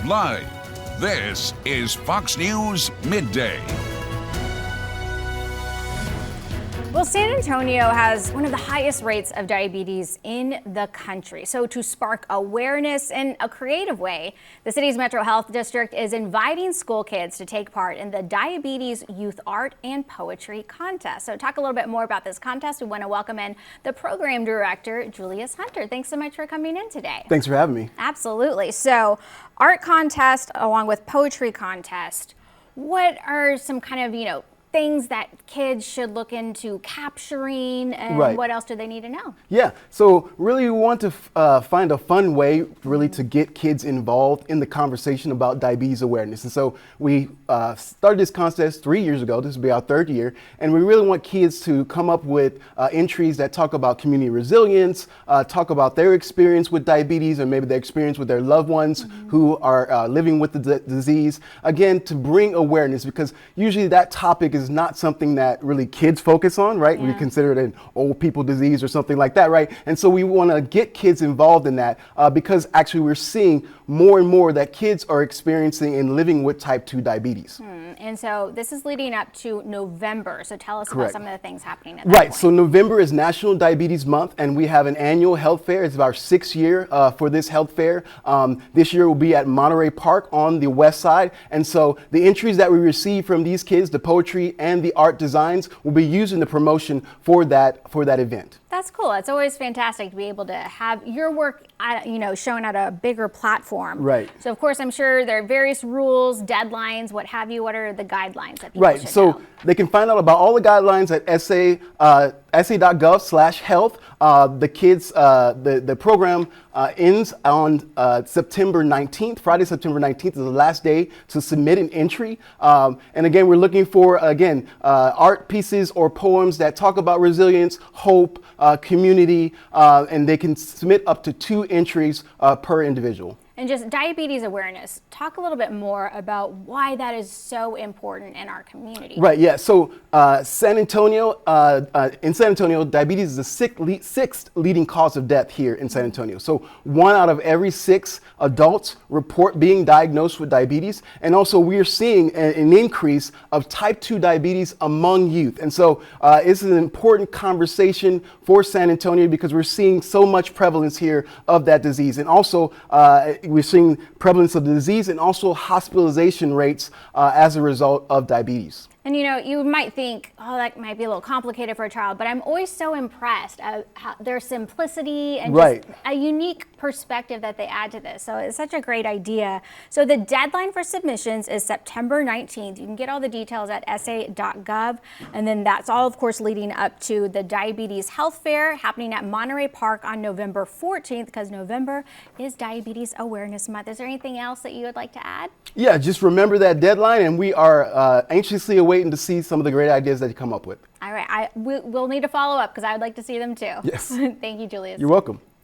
Live, this is Fox News Midday. Well, San Antonio has one of the highest rates of diabetes in the country. So to spark awareness in a creative way, the city's Metro Health District is inviting school kids to take part in the Diabetes Youth Art and Poetry Contest. So to talk a little bit more about this contest, we want to welcome in the program director, Julius Hunter. Thanks so much for coming in today. Thanks for having me. Absolutely. So art contest along with poetry contest, what are some kind of, things that kids should look into capturing, and what else do they need to know? Yeah, so really we want to find a fun way really to get kids involved in the conversation about diabetes awareness. And so we started this contest 3 years ago. This will be our third year. And we really want kids to come up with entries that talk about community resilience, talk about their experience with diabetes, or maybe their experience with their loved ones who are living with the disease. Again, to bring awareness, because usually that topic is not something that really kids focus on, right? We consider it an old people disease or something like that, right? And so we want to get kids involved in that because actually we're seeing more and more that kids are experiencing and living with type 2 diabetes. And so this is leading up to November. So tell us about some of the things happening at that point. So November is National Diabetes Month, and we have an annual health fair. It's our 6th year for this health fair. This year will be at Monterey Park on the west side. And so the entries that we receive from these kids, the poetry and the art designs, will be used in the promotion for that event. That's cool. It's always fantastic to be able to have your work, shown at a bigger platform. Right. So of course, I'm sure there are various rules, deadlines, what have you. What are the guidelines that people should know? They can find out about all the guidelines at sa.gov/health. The program ends on September 19th. Friday, September 19th is the last day to submit an entry. And again, we're looking for, art pieces or poems that talk about resilience, hope, community, and they can submit up to 2 entries per individual. And just diabetes awareness, talk a little bit more about why that is so important in our community. Right, yeah. So San Antonio, in San Antonio, diabetes is the sixth leading cause of death here in San Antonio. So 1 out of every 6 adults report being diagnosed with diabetes. And also we are seeing an increase of type 2 diabetes among youth. And so it's an important conversation for San Antonio because we're seeing so much prevalence here of that disease. And also we're seeing prevalence of the disease and also hospitalization rates as a result of diabetes. And you might think, oh, that might be a little complicated for a child, but I'm always so impressed at their simplicity and just a unique perspective that they add to this. So it's such a great idea. So the deadline for submissions is September 19th. You can get all the details at sa.gov. And then that's all, of course, leading up to the Diabetes Health Fair happening at Monterey Park on November 14th, because November is Diabetes Awareness Month. Is there anything else that you would like to add? Yeah, just remember that deadline, and we are anxiously awaiting to see some of the great ideas that you come up with. All right, we'll need to follow up because I would like to see them too. Yes. Thank you, Julius. You're welcome.